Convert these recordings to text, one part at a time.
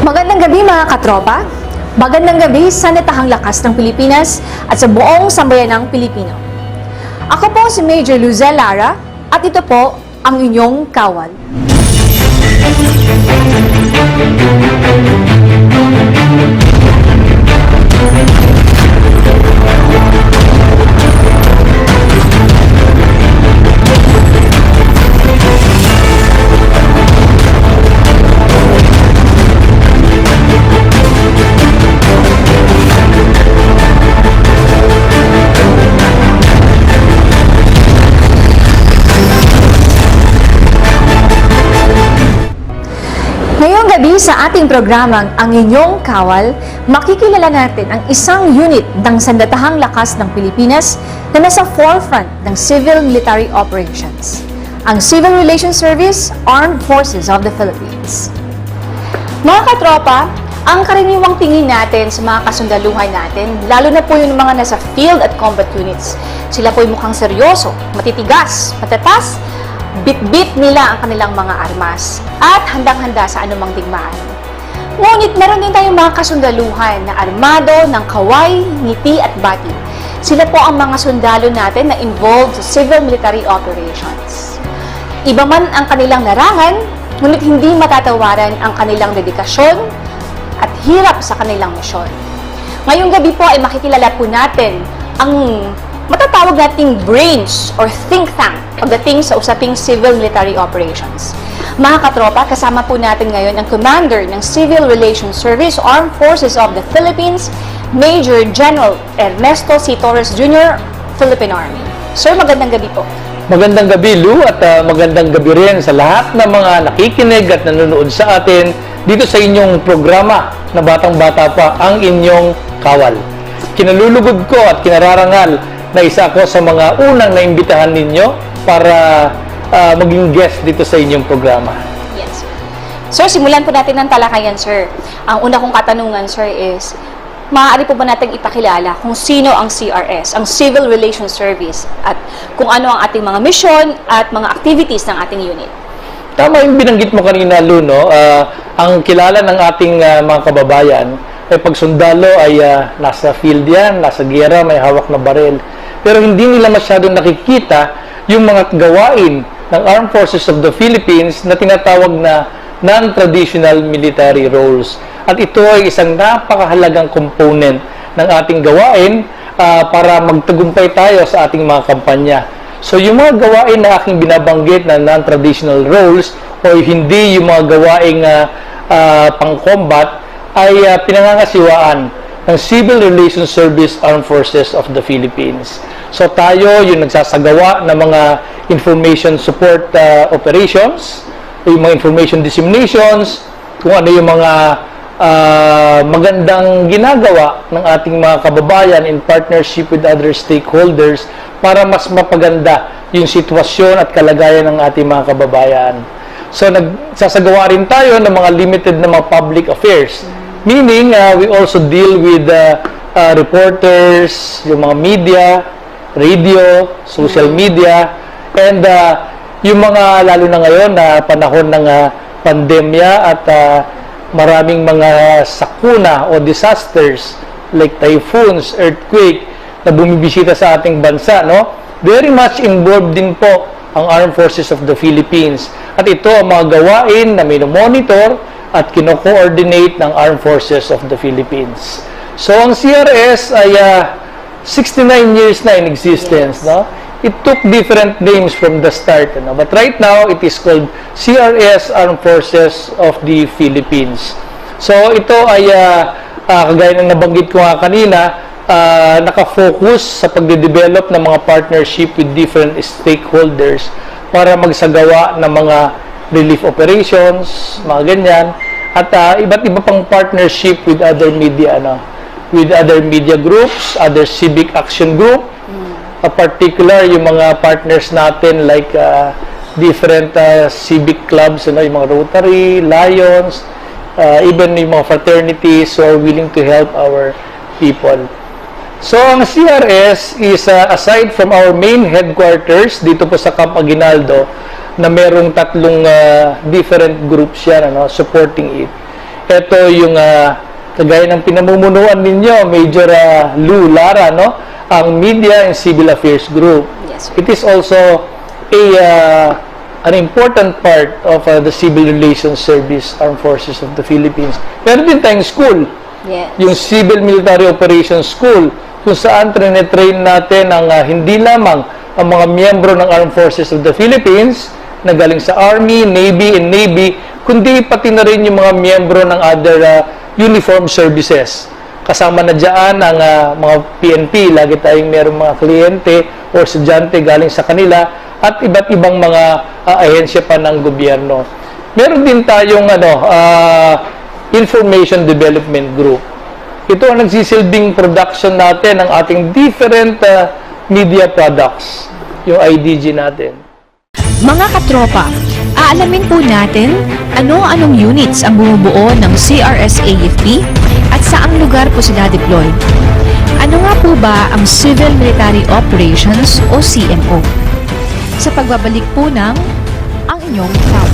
Magandang gabi mga katropa. Magandang gabi sa natahang lakas ng Pilipinas at sa buong sambayanang Pilipino. Ako po si Major Luzel Lara at ito po ang inyong kawal. Ngayong gabi sa ating programang Ang Inyong Kawal, makikilala natin ang isang unit ng sandatahang lakas ng Pilipinas na nasa forefront ng civil-military operations, ang Civil Relations Service Armed Forces of the Philippines. Mga katropa, ang karaniwang tingin natin sa mga kasundaluhan natin, lalo na po yung mga nasa field at combat units, sila po mukhang seryoso, matitigas, matatas, bit-bit nila ang kanilang mga armas at handang-handa sa anumang digmaan. Ngunit meron din tayong mga kasundaluhan na armado ng kaway, ngiti at bati. Sila po ang mga sundalo natin na involved sa civil-military operations. Iba man ang kanilang larangan, ngunit hindi matatawaran ang kanilang dedikasyon at hirap sa kanilang misyon. Ngayong gabi po ay makikilala po natin ang matatawag nating brains or think tank pagdating sa usaping civil-military operations. Mga katropa, kasama po natin ngayon ang Commander ng Civil Relations Service Armed Forces of the Philippines, Major General Ernesto C. Torres Jr., Philippine Army. Sir, magandang gabi po. Magandang gabi, Lu, at magandang gabi rin sa lahat ng mga nakikinig at nanonood sa atin dito sa inyong programa na Batang-Bata Pa, Ang Inyong Kawal. Kinalulugod ko at kinararangal na isa ako sa mga unang naimbitahan ninyo para maging guest dito sa inyong programa. Yes, sir. Sir, simulan po natin ng talakayan, sir. Ang una kong katanungan, sir, is maaari po ba natin ipakilala kung sino ang CRS, ang Civil Relations Service, at kung ano ang ating mga mission at mga activities ng ating unit? Tama yung binanggit mo kanina, Lu, no? Ang kilala ng ating mga kababayan ay pag sundalo ay nasa field yan, nasa giyera, may hawak na baril. Pero hindi nila masyadong nakikita yung mga gawain ng Armed Forces of the Philippines na tinatawag na non-traditional military roles. At ito ay isang napakahalagang component ng ating gawain para magtagumpay tayo sa ating mga kampanya. So yung mga gawain na aking binabanggit na non-traditional roles o hindi yung mga gawaing pang-combat ay pinangangasiwaan ng Civil Relations Service Armed Forces of the Philippines. So tayo yung nagsasagawa ng mga information support operations, yung mga information disseminations, kung ano yung mga magandang ginagawa ng ating mga kababayan in partnership with other stakeholders para mas mapaganda yung sitwasyon at kalagayan ng ating mga kababayan. So nagsasagawa rin tayo ng mga limited na mga public affairs. Meaning, we also deal with reporters, yung mga media, radio, social media, and yung mga, lalo na ngayon, na panahon ng pandemya at maraming mga sakuna o disasters like typhoons, earthquake, na bumibisita sa ating bansa, no? Very much involved din po ang Armed Forces of the Philippines. At ito ang mga gawain na monitor at kino-coordinate ng Armed Forces of the Philippines. So, ang CRS ay 69 years na in existence. Yes. No? It took different names from the start. No? But right now, it is called CRS Armed Forces of the Philippines. So, ito ay, kagaya ng nabanggit ko nga kanina, nakafocus sa pagde-develop ng mga partnership with different stakeholders para magsagawa ng mga relief operations, mga ganyan, at iba't iba pang partnership with other media, with other media groups, other civic action group, particular yung mga partners natin like different civic clubs, yung mga Rotary, Lions, even yung mga fraternities who are willing to help our people. So, ang CRS is, aside from our main headquarters, dito po sa Camp Aguinaldo, na merong tatlong different groups yan, supporting it. ito yung kagaya ng pinamumunuan ninyo, Major Lou Lara, no? Ang Media and Civil Affairs Group. Yes, sir. It is also an important part of the Civil Relations Service, Armed Forces of the Philippines. Meron din tayong school, Yes. yung Civil Military Operations School, kung saan train natin ang hindi lamang ang mga miyembro ng Armed Forces of the Philippines na galing sa Army, Navy, kundi pati na rin yung mga miyembro ng other uniform services. Kasama na dyan ang mga PNP, lagi tayong mayroong mga kliyente o estudyante galing sa kanila at iba't ibang mga ahensya pa ng gobyerno. Meron din tayong Information Development Group. Ito ang nagsisilbing production natin ng ating different media products, yung IDG natin. Mga katropa, aalamin po natin anong units ang bumubuo ng CRS-AFP at saang lugar po sila deployed. Ano nga po ba ang Civil Military Operations o CMO? Sa pagbabalik po ng Ang Inyong Kawal.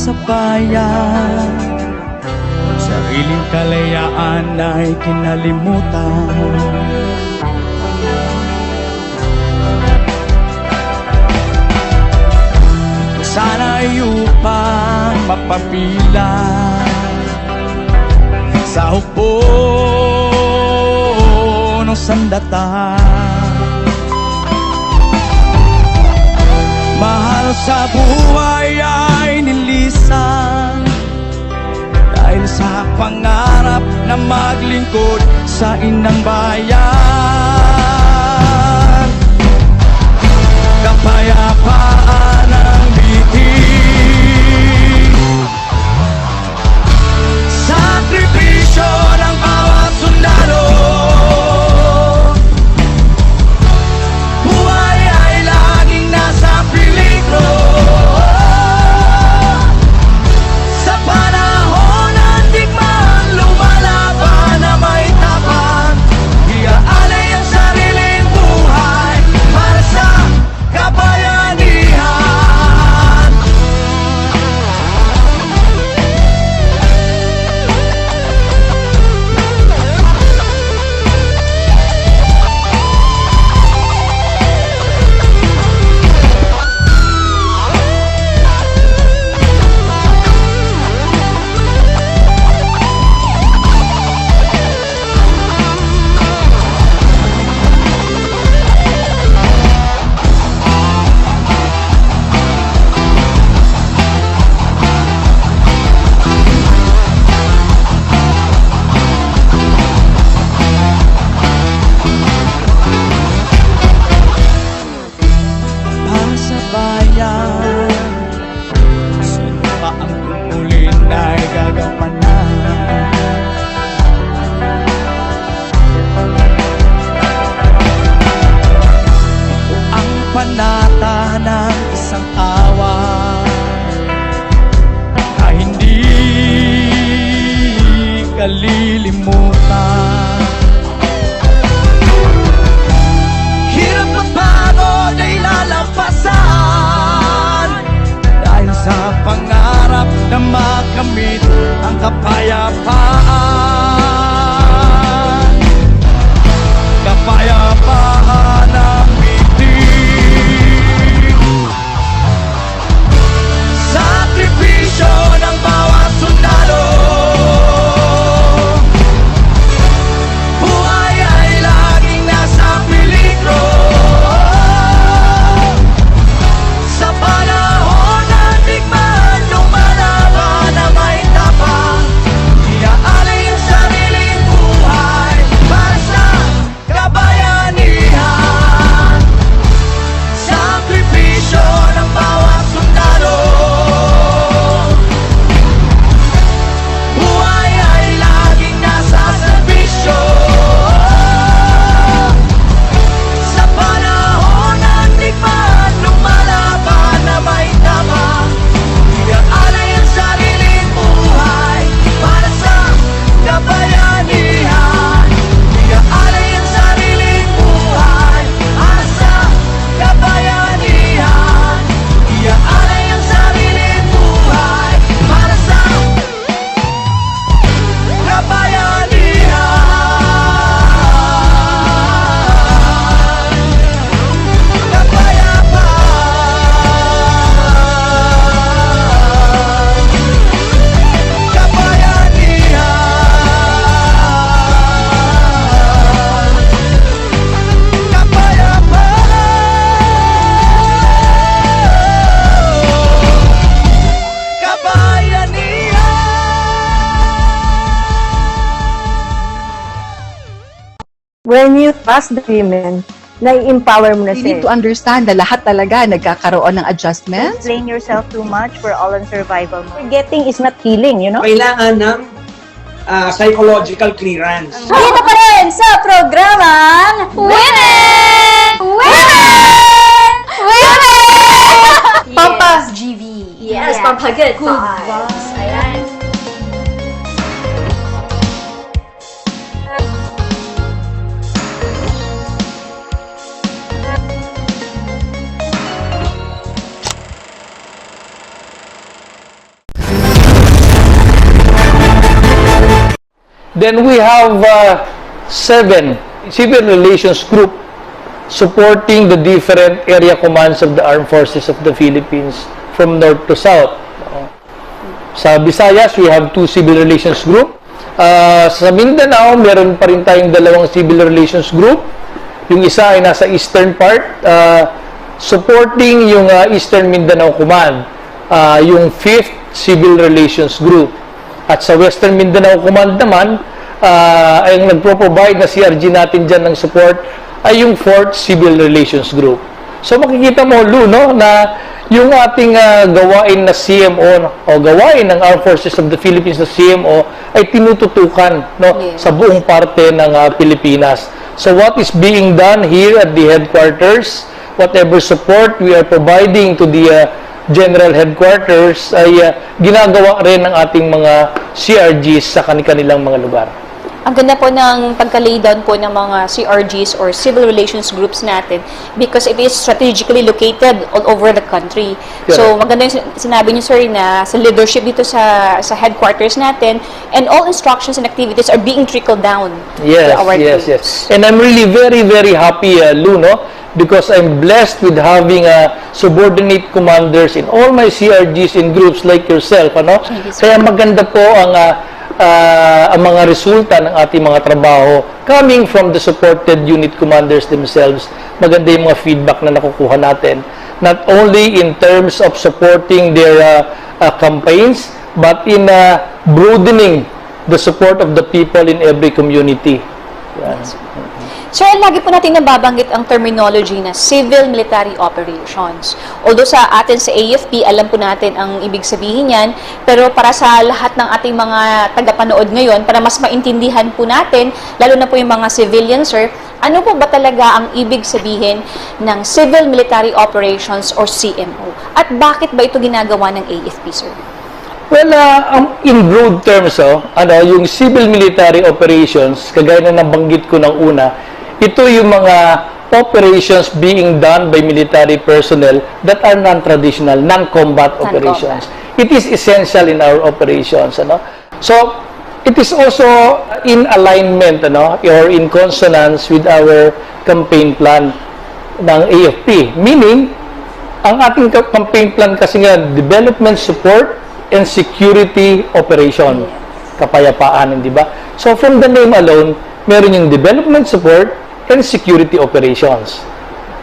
Sa bayan, sariling kalayaan ay kinalimutan. Sana'y upang mapapilan sa hukbo ng sandata. Mahal sa buhay ay nilisan dahil sa pangarap na maglingkod sa inang bayan. Kapayapaan ang bitin, sakripisyo ng bawat sundalo. Buhay ay laging nasa peligro sa panahon ng digmaan, lumalaban na may tapang, iaalay ang sariling buhay para sa kabayanihan. kapayapaan, kapayapaan ng pitig. Sakripisyo ng bawat sundalo, buhay ay laging nasa peligro. Sa panahon ng digmaan, lumalaban na may tapang, iaalay ang sariling buhay para sa kabayanihan. Sakripisyo ng bawat sundalo, buhay ay laging nasa serbisyo. Sa panahon ng digmaan, lumalaban na may tapang, iaalay ang sariling buhay para sa kabayanihan. Iaalay ang sariling buhay para sa kabayanihan. Iaalay ang sariling buhay para sa kabayanihan. Kapayapaan, kapayapaan, kabayanihan. When you trust the women, nai-empower mo na You siya. need to understand na lahat talaga nagkakaroon ng adjustments. Explain yourself too much, we're all on survival mode. Forgetting is not healing, you know? Kailangan ng psychological clearance. Dito pa rin sa programang Women! Women! Women! Pampas GV. Yes, pampagood vibes. Ayan. Then we have 7 civil relations group supporting the different area commands of the armed forces of the Philippines from north to south. Sa Visayas, we have 2 civil relations group. Sa Mindanao, meron pa rin tayong 2 civil relations group. Yung isa ay nasa eastern part, supporting yung Eastern Mindanao Command, yung 5th Civil Relations Group. At sa Western Mindanao Command naman, ay ang nagpro-provide na CRG natin dyan ng support ay yung 4th Civil Relations Group. So makikita mo, Lu, no, na yung ating gawain na CMO o gawain ng Armed Forces of the Philippines na CMO ay tinututukan, no, sa buong parte ng Pilipinas. So what is being done here at the headquarters, whatever support we are providing to the General Headquarters ay ginagawa rin ng ating mga CRGs sa kanilang mga lugar. Ang ganda po ng pagka-lay down po ng mga CRGs or civil relations groups natin because it is strategically located all over the country. So maganda yung sinabi niyo, sir, na sa leadership dito sa headquarters natin, and all instructions and activities are being trickled down Yes, to our yes, troops. yes. And I'm really very, very happy, Lu, no? Because I'm blessed with having subordinate commanders in all my CRGs in groups like yourself, ano? Kaya maganda po ang mga resulta ng ating mga trabaho coming from the supported unit commanders themselves. Maganda yung mga feedback na nakukuha natin. Not only in terms of supporting their campaigns, but in broadening the support of the people in every community. Yan. Sir, lagi po natin nababanggit ang terminology na civil-military operations. Although sa atin sa AFP, alam po natin ang ibig sabihin yan, pero para sa lahat ng ating mga tagapanood ngayon, para mas maintindihan po natin, lalo na po yung mga civilians, sir, ano po ba talaga ang ibig sabihin ng civil-military operations or CMO? At bakit ba ito ginagawa ng AFP, sir? Well, in broad terms, yung civil-military operations, kagaya na nabanggit ko ng una, ito yung mga operations being done by military personnel that are non-traditional, non-combat operations. It is essential in our operations. So, it is also in alignment or in consonance with our campaign plan ng AFP. Meaning, ang ating campaign plan kasi nga, development support and security operation. Kapayapaan, di ba? So, from the name alone, meron yung development support and security operations.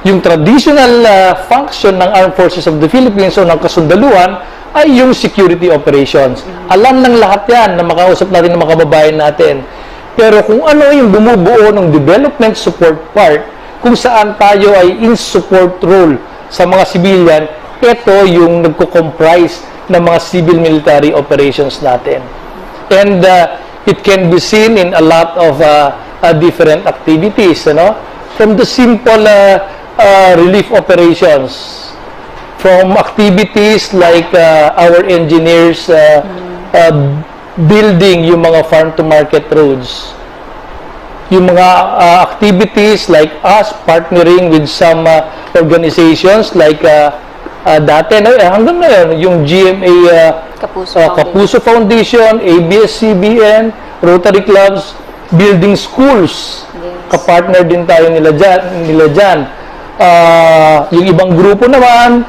Yung traditional function ng Armed Forces of the Philippines o ng kasundaluhan ay yung security operations. Alam ng lahat yan na makausap natin ng mga kababayan natin. Pero kung ano yung bumubuo ng development support part, kung saan tayo ay in support role sa mga civilian, ito yung nagko-comprise ng mga civil-military operations natin. And it can be seen in a lot of different activities, from the simple relief operations, from activities like our engineers building yung mga farm-to-market roads, yung mga activities like us partnering with some organizations like dati, hanggang ngayon, yung GMA Kapuso Foundation, ABS-CBN, Rotary Clubs, building schools. Kapartner din tayo nila dyan. Yung ibang grupo naman,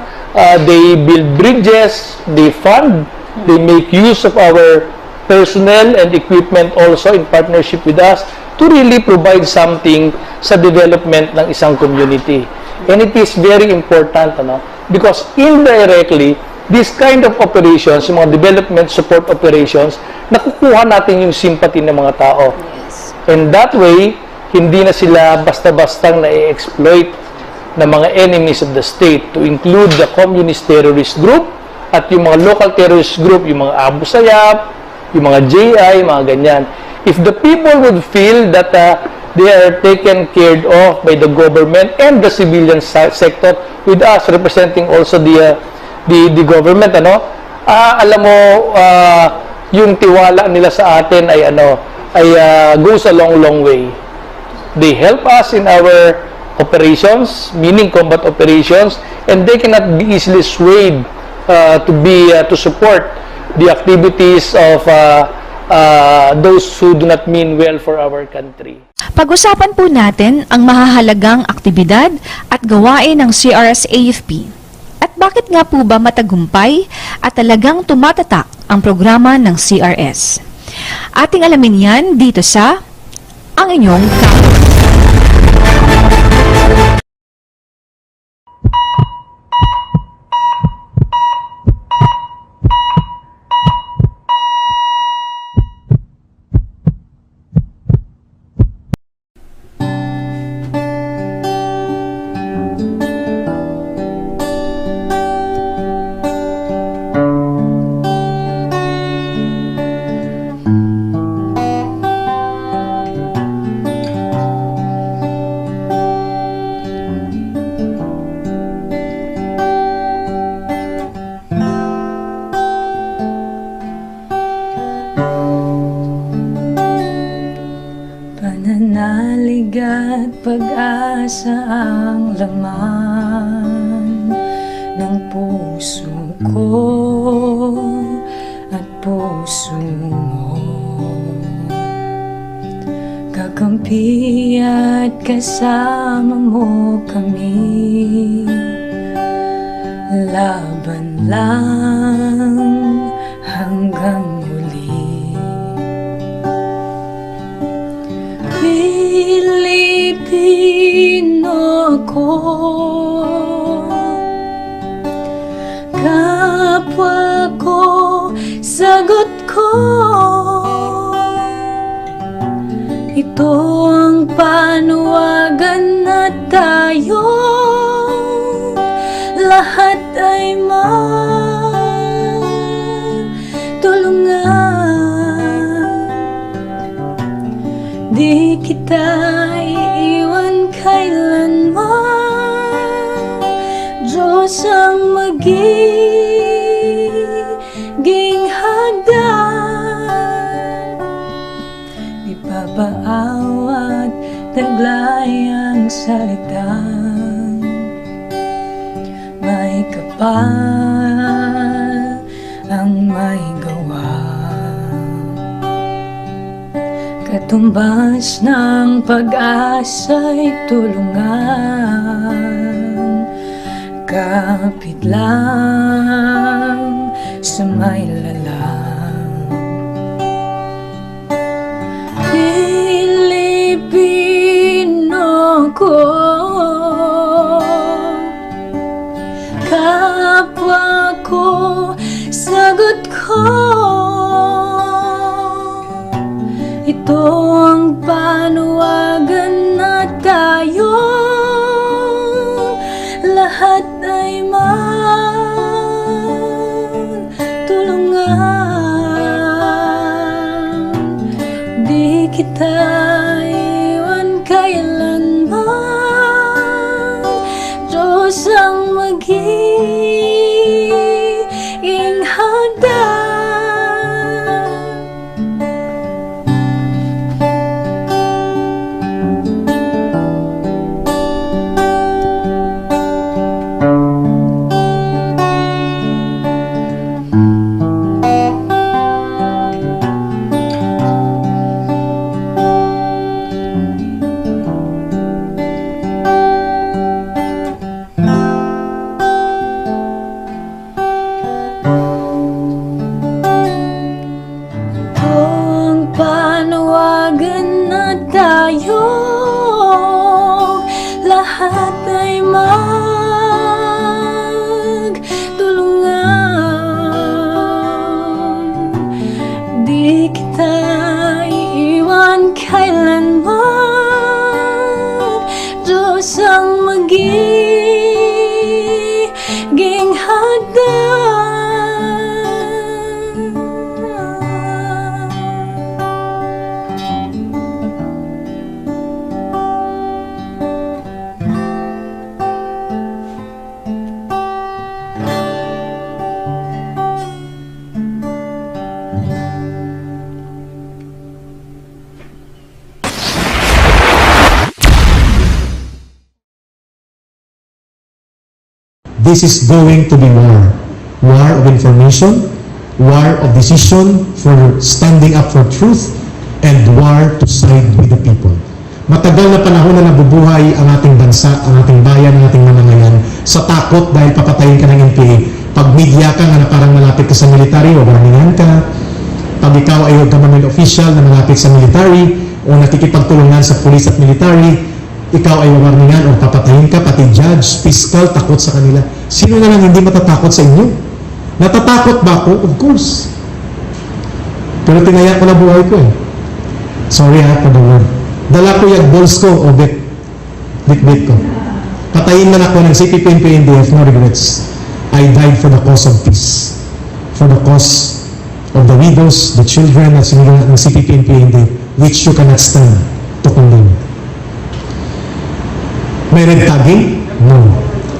they build bridges, they fund, they make use of our personnel and equipment also in partnership with us to really provide something sa development ng isang community. And it is very important, because indirectly, this kind of operations, yung mga development support operations, nakukuha natin yung sympathy ng mga tao. Yes. And that way, hindi na sila basta-bastang na-exploit ng mga enemies of the state, to include the communist terrorist group at yung mga local terrorist group, yung mga Abu Sayyaf, yung mga JI, mga ganyan. If the people would feel that they are taken care of by the government and the civilian sector, with us representing also the government, alam mo, yung tiwala nila sa atin ay goes a long way. They help us in our operations, meaning combat operations, and they cannot be easily swayed to support the activities of those who do not mean well for our country. Pag-usapan po natin ang mahahalagang aktibidad at gawain ng CRS-AFP. At bakit nga po ba matagumpay at talagang tumatatak ang programa ng CRS? Ating alamin yan dito sa Ang Inyong Kawal. Pananalig at pag-asa ang laman ng puso ko at puso mo. Kakampi at kasama mo kami, laban lang hanggang huli. Pilipino ko, kapwa ko, sagot ko. Ito ang panawagan na tayo lahat ay magtulungan. Di kita iiwan kailanman, Diyos ang magiging hagdan. Di pabaawat taglay ang salitang may kapal ang may gawa. tumbas ng pag-asa'y tulungan. Kapit lang sa may lalang. Pilipino ko, kapwa ko, sagot ko. Ito ang panawagan na tayo lahat ay magtulungan. Di kita iwan kailanman, Diyos ang magiging hagdan. Ang panawagan na tayo lahat ay magtulungan. Di kita iiwan kailanman, Diyos ang magiging hagdan. This is going to be war. War of information, war of decision for standing up for truth, and war to side with the people. Matagal na panahon na nabubuhay ang ating bansa, ang ating bayan, ang ating mamamayan sa takot dahil papatayin ka ng NPA. Pag media ka nga na parang malapit ka sa military, warningan ka. Pag ikaw ay government official na malapit sa military o nakikipagtulungan sa police at military, ikaw ay warningan o papatayin ka, pati judge, fiscal, takot sa kanila. Sino na lang hindi matatakot sa inyo? Natatakot ba ako? Of course. Pero tinaya ko na buhay ko eh. Sorry ha, for the word. Dala ko yung balls ko o bit ko. Patayin man ako ng CPP and PNDF, no regrets. I died for the cause of peace. For the cause of the widows, the children at sinilang ng CPP and PNDF, which you cannot stand to condemn. May red tagging? No.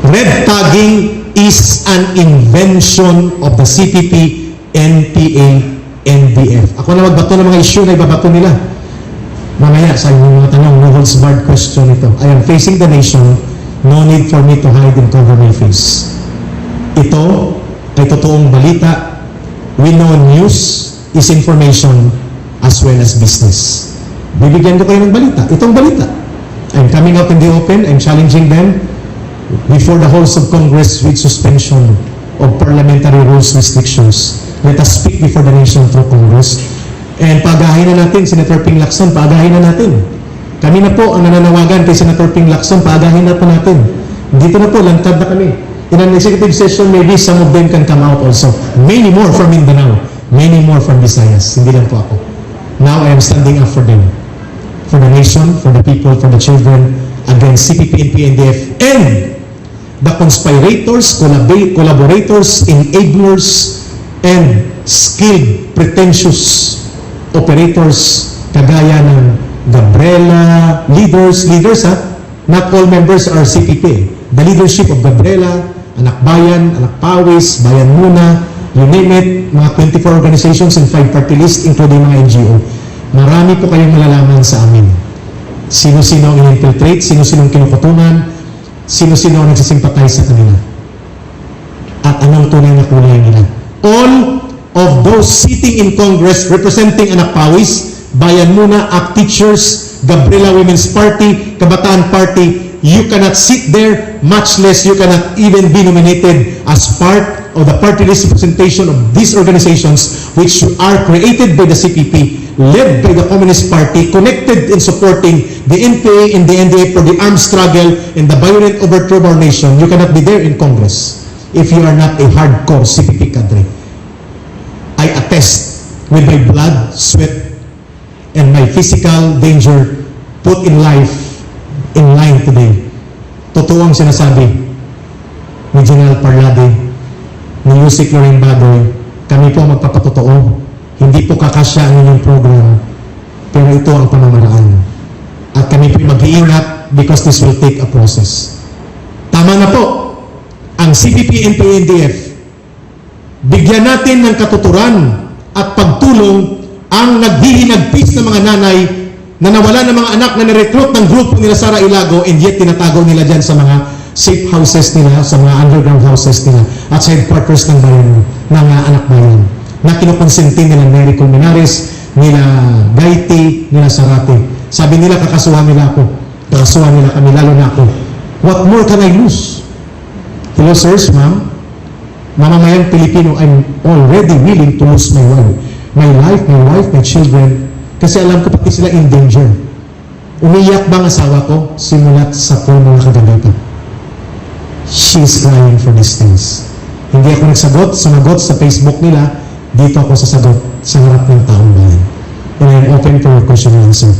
Red tagging is an invention of the CPP, NPA, NDF. Ako na magbato ng mga issue na ibabato nila. Mamaya sa inyong mga tanong, no holds barred question ito. I am facing the nation, no need for me to hide and cover my face. Ito ay totoong balita. We know news is information as well as business. Bibigyan ko kayo ng balita. Itong balita. I'm coming out in the open, I'm challenging them before the halls of Congress with suspension of parliamentary rules restrictions. Let us speak before the nation through Congress. And paagahin na natin, Senator Ping Lacson, paagahin na natin. Kami na po ang nananawagan kay Senator Ping Lacson, paagahin na po natin. Dito na po, lantad na kami. In an executive session, maybe some of them can come out also. Many more from Mindanao, many more from Visayas. Hindi lang po ako. Now I am standing up for them. For the nation, for the people, for the children, against CPP and PNDF, and the conspirators, collaborators, enablers, and skilled, pretentious operators kagaya ng Gabriela, leaders ha? Not all members are CPP. The leadership of Gabriela, Anak Bayan, Anak Pawis, Bayan Muna, you name it, mga 24 organizations and 5 party list, including mga NGO. Marami po kayong malalaman sa amin. Sino-sino ang in-infiltrate, sino-sino ang kinukutunan, sino-sino ang nagsisimpatay sa kanila. At anong tunay na kulay nila. All of those sitting in Congress representing Anak Pawis, Bayan Muna, ACT Teachers, Gabriela Women's Party, Kabataan Party, you cannot sit there, much less you cannot even be nominated as part of the party list representation of these organizations which are created by the CPP, led by the Communist Party, connected in supporting the NPA and the NDA for the armed struggle and the violent overthrow of our nation. You cannot be there in Congress if you are not a hardcore CPP cadre. I attest with my blood, sweat, and my physical danger put in life in line today. Totoo ang sinasabi ni General Parlade, ni Yusik Loren Badoy, kami po magpapatotoo. Hindi po kakasya ang inyong program, pero ito ang pamamaraan. At kami po mag-iingat because this will take a process. Tama na po, ang CPP, NPA, NDF, bigyan natin ng katuturan at pagtulong ang naghihinagpis ng mga nanay na nawala ng mga anak na nirecruit ng grupo nila Sara Ilago and yet tinatago nila dyan sa mga safe houses nila, sa mga underground houses nila at sa headquarters ng bayan, ng anak bayan na kinukonsente nila Mary Colmenares, nila Gaiti, nila Sarate. Sabi nila kakasuhan nila ako, kakasuhan nila kami, lalo na ako. What more can I lose? Hello sirs, ma'am, mamamayang Pilipino, I'm already willing to lose my life, my wife, my children, kasi alam ko pati sila in danger. Umiyak ba ang asawa ko? Simulat sa puno ng kagamitan. She's crying for these things. Hindi ako sumagot sa Facebook nila, dito ako sasagot sa harap ng taong bayan. And I'm open for your question and answer.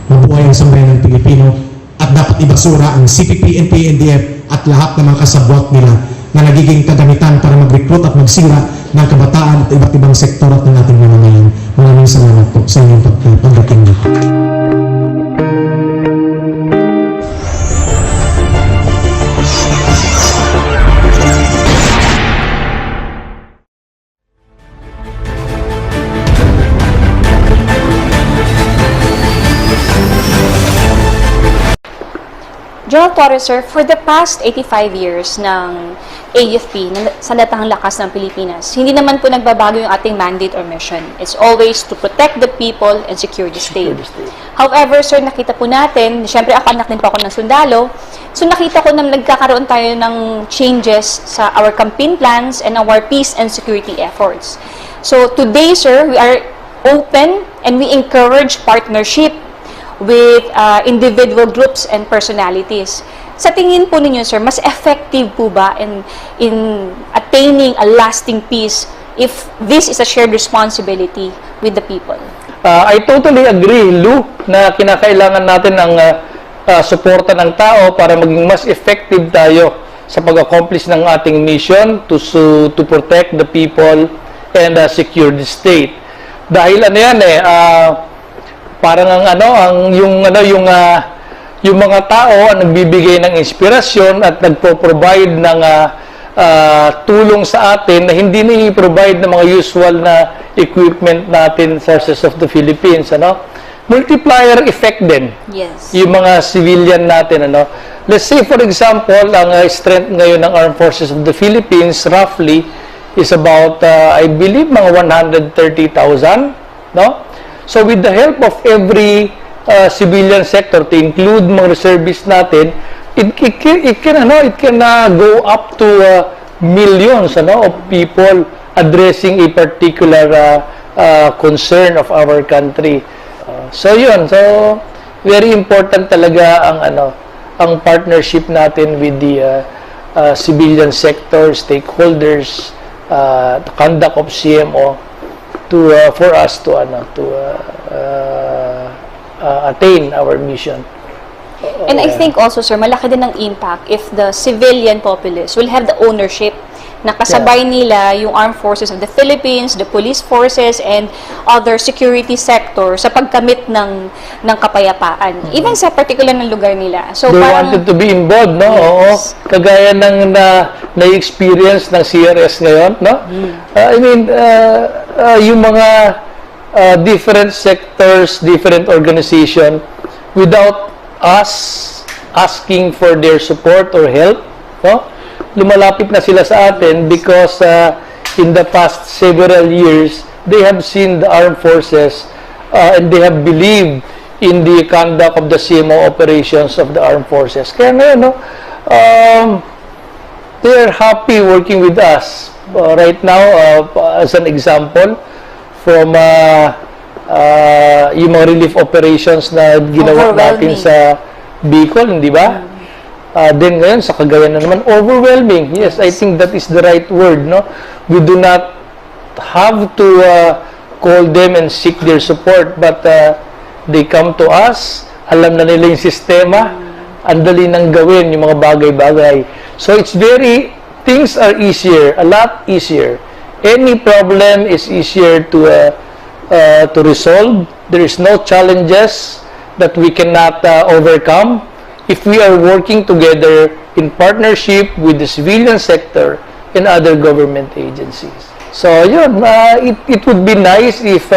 Mabuhay ang sambayan ng Pilipino at dapat ibasura ang CPP, NPA, NDF at lahat ng mga kasabwat nila na nagiging kagamitan para mag-recruit at magsira ng kabataan at iba't ibang sektor at ng ating mamamayan. Maraming salamat po sa inyong pagdating dito. General Torres, sir, for the past 85 years ng AFP, ng Sandatahang Lakas ng Pilipinas, hindi naman po nagbabago yung ating mandate or mission. It's always to protect the people and secure the state. However, sir, nakita po natin, syempre ako anak din po ako ng sundalo, so nakita ko na nagkakaroon tayo ng changes sa our campaign plans and our peace and security efforts. So today, sir, we are open and we encourage partnership with individual groups and personalities. Sa tingin po ninyo, sir, mas effective po ba in attaining a lasting peace if this is a shared responsibility with the people? I totally agree, Lou, na kinakailangan natin ng suporta ng tao para maging mas effective tayo sa pag-accomplish ng ating mission to protect the people and secure the state. Dahil ano yan parang yung mga tao ang nagbibigay ng inspirasyon at nagpo-provide ng tulong sa atin na hindi na i-provide ng mga usual na equipment natin Forces of the Philippines, multiplier effect din. Yes. Yung mga civilian natin, let's say for example, ang strength ngayon ng Armed Forces of the Philippines roughly is about I believe mga 130,000, no? So with the help of every civilian sector to include mga reservists natin, it can go up to millions of people addressing a particular concern of our country. So yun, so very important talaga ang partnership natin with the civilian sector, stakeholders, the conduct of CMO for us to attain our mission. And I think also, sir, malaki din ang impact if the civilian populace will have the ownership na kasabay nila yung armed forces of the Philippines, the police forces, and other security sector sa pagkamit ng kapayapaan. Even sa particular ng lugar nila. So, they parang, wanted to be involved, no? Yes. Oo. Kagaya ng na-experience ng CRS ngayon, no? I mean, yung mga different sectors, different organization, without us asking for their support or help, no? Lumalapit na sila sa atin because in the past several years, they have seen the armed forces and they have believed in the conduct of the CMO operations of the armed forces. Kaya ngayon, no, they are happy working with us. Right now, as an example, from yung mga relief operations na ginawa natin sa Bicol, hindi ba? Then ngayon, sa Cagayan na naman, overwhelming. Yes, I think that is the right word, no? We do not have to call them and seek their support, but they come to us, alam na nila yung sistema, ang dali nang gawin yung mga bagay-bagay. So it's things are easier, a lot easier. Any problem is easier to resolve. There is no challenges that we cannot overcome if we are working together in partnership with the civilian sector and other government agencies. So yun, it would be nice if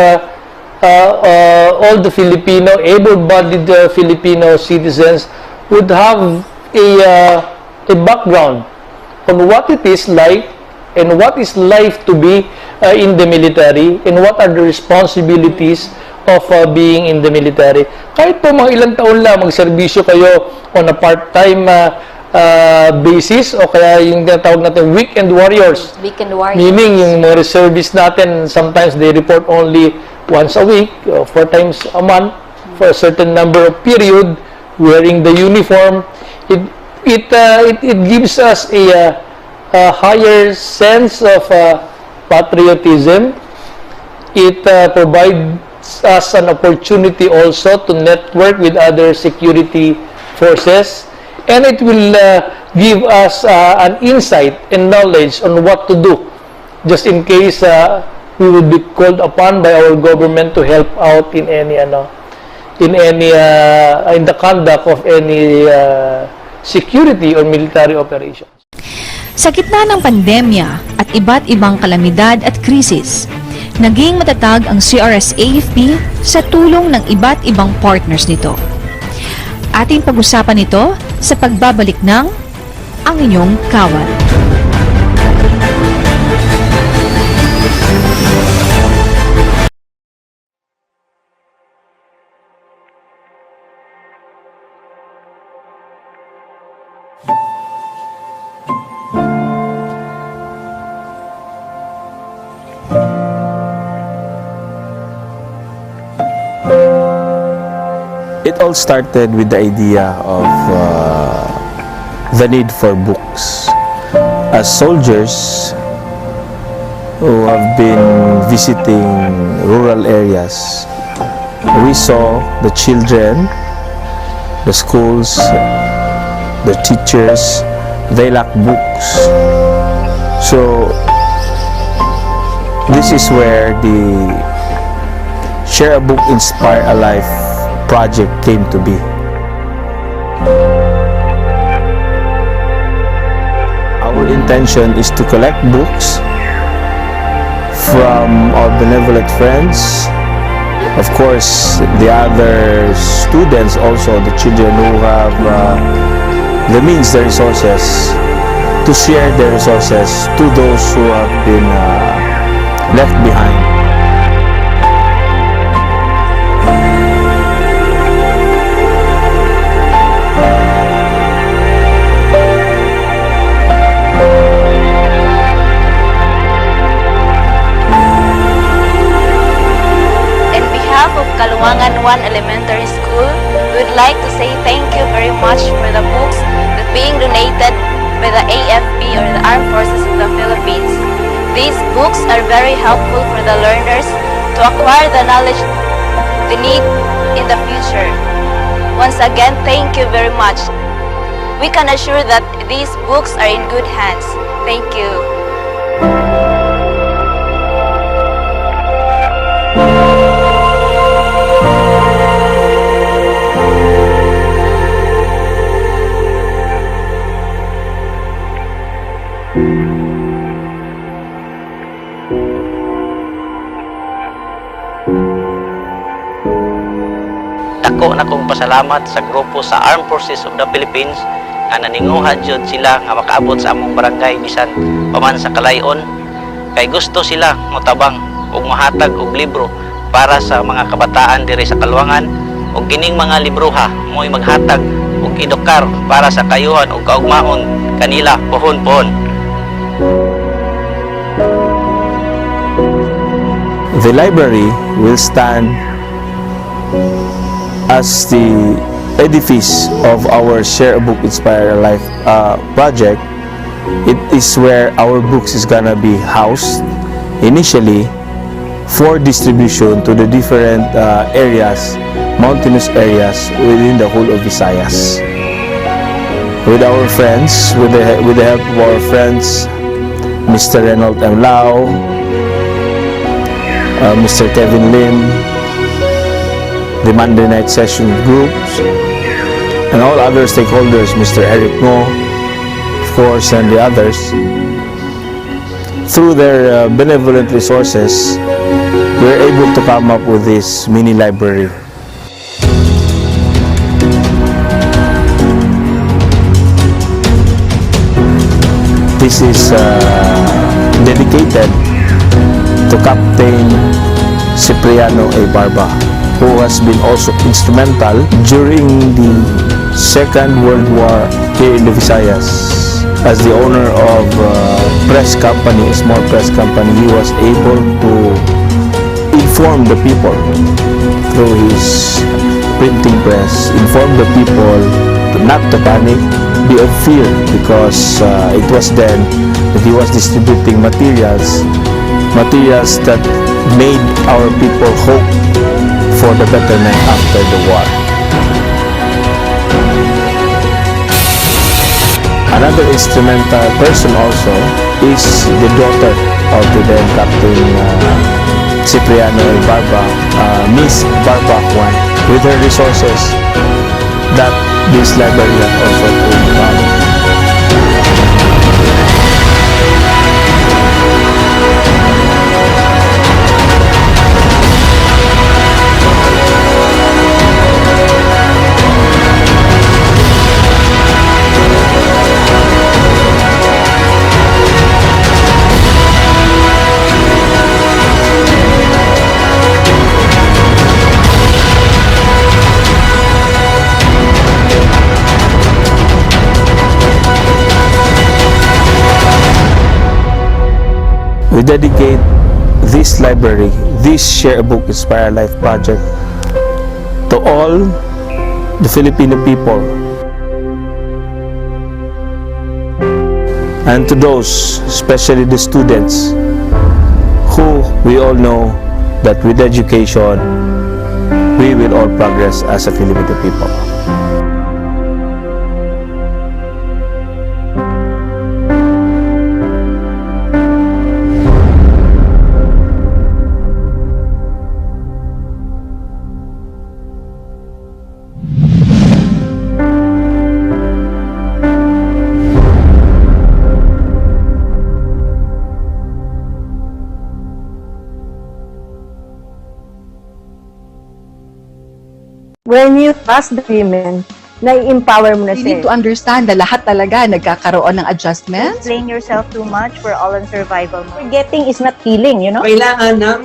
all the Filipino, able-bodied Filipino citizens would have a background on what it is like and what is life to be in the military and what are the responsibilities of being in the military. Kahit po mga ilang taon lang magserbisyo kayo on a part-time basis o kaya yung tinatawag natin weekend warriors. Weekend warriors. Meaning yung mga reservists natin, sometimes they report only once a week, 4 times a month for a certain number of period wearing the uniform. It gives us a higher sense of patriotism. It provides us an opportunity also to network with other security forces, and it will give us an insight and knowledge on what to do just in case we will be called upon by our government to help out in the conduct of any security or military operation. Sa gitna ng pandemya at iba't ibang kalamidad at krisis, naging matatag ang CRS-AFP sa tulong ng iba't ibang partners nito. Ating pag-usapan ito sa pagbabalik ng Ang Inyong Kawal. It all started with the idea of the need for books. As soldiers who have been visiting rural areas, we saw the children, the schools, the teachers, they lack books. So this is where the Share a Book, Inspire a Life project came to be. Our intention is to collect books from our benevolent friends, of course the other students, also the children who have the means, the resources, to share their resources to those who have been left behind. Kaluangan 1 Elementary School, we would like to say thank you very much for the books that being donated by the AFP or the Armed Forces of the Philippines. These books are very helpful for the learners to acquire the knowledge they need in the future. Once again, thank you very much. We can assure that these books are in good hands. Thank you. Dako na kong pasalamat sa grupo sa Armed Forces of the Philippines nga naninguha jud sila nga makaabot sa among barangay bisan paman sa kalayon, kay gusto sila motabang og mahatag og libro para sa mga kabataan diri sa Kalwangan ug kining mga libruha mo'y maghatag og edukar para sa kayuhan ug kaugmaon kanila pohon-pohon. The library will stand as the edifice of our Share a Book Inspire a Life project. It is where our books is gonna be housed initially for distribution to the different areas, mountainous areas within the whole of Visayas. With our friends, with the help of our friends, Mr. Reynold M. Lau, Mr. Kevin Lim, the Monday night session groups, and all other stakeholders, Mr. Eric Ngo, of course, and the others, through their benevolent resources, we're able to come up with this mini library. This is dedicated to Captain Cipriano A. Barba, who has been also instrumental during the Second World War here in the Visayas. As the owner of press company, a small press company, he was able to inform the people through his printing press, inform the people not to panic, be of fear, because it was then that he was distributing materials that made our people hope for the betterment after the war. Another instrumental person also is the daughter of the then Captain Cipriano Barba, Miss Barba Juan, with her resources that this library has also provided. We dedicate this library, this Share a Book Inspire a Life project, to all the Filipino people and to those, especially the students, who we all know that with education we will all progress as a Filipino people. When you trust the women, nai-empower mo na You siya. need to understand na lahat talaga nagkakaroon ng adjustments. Explain yourself too much, we're all in survival mode. Forgetting is not healing, you know? Kailangan ng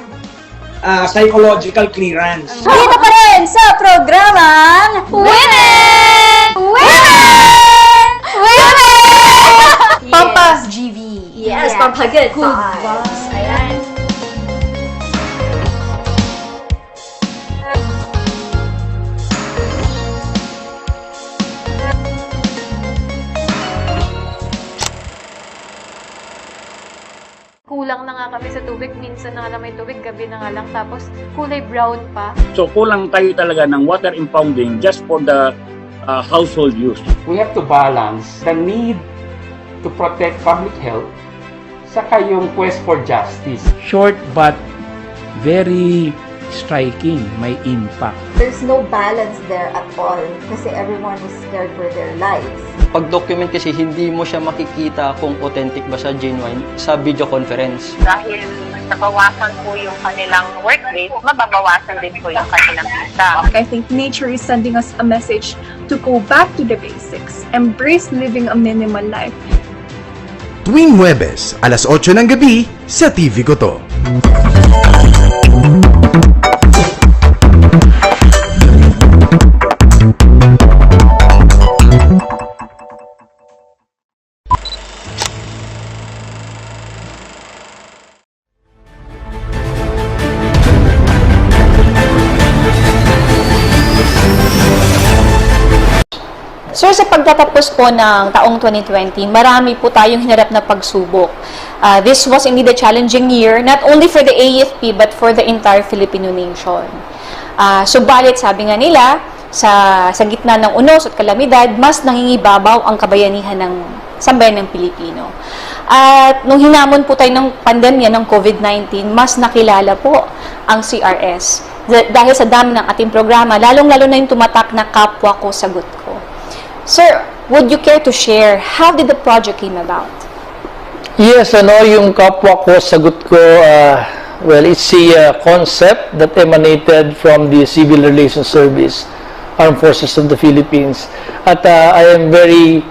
psychological clearance. Dito pa rin sa programang Women! Women! Women! Pampas GV. Yes, pampagod vibes. Ayan. Kulang na nga kami sa tubig, minsan na nga lang may tubig, gabi na nga lang, tapos kulay brown pa. So kulang tayo talaga ng water impounding just for the household use. We have to balance the need to protect public health saka yung quest for justice. Short but very striking, may impact. There's no balance there at all kasi everyone is scared for their lives. Pag document kasi hindi mo siya makikita kung authentic ba siya, genuine, sa video conference. Dahil nabawasan po yung kanilang work rate, mababawasan din po yung kanilang kita. I think nature is sending us a message to go back to the basics, embrace living a minimal life. Tuwing Huwebes, alas 8 ng gabi sa TVQ2. Sir, sa pagtatapos po ng taong 2020, marami po tayong hinarap na pagsubok. This was indeed a challenging year, not only for the AFP, but for the entire Filipino nation. Subalit, sabi nga nila, sa gitna ng unos at kalamidad, mas nangingibabaw ang kabayanihan ng sambayan ng Pilipino. At nung hinamon po tayo ng pandemya ng COVID-19, mas nakilala po ang CRS. Dahil sa dami ng ating programa, lalong-lalo na yung tumatak na kapwa ko, sagot ko. Sir, would you care to share how did the project came about? Yes, yung kapwa ko, sagot ko, well, it's a concept that emanated from the Civil Relations Service, Armed Forces of the Philippines. At I am very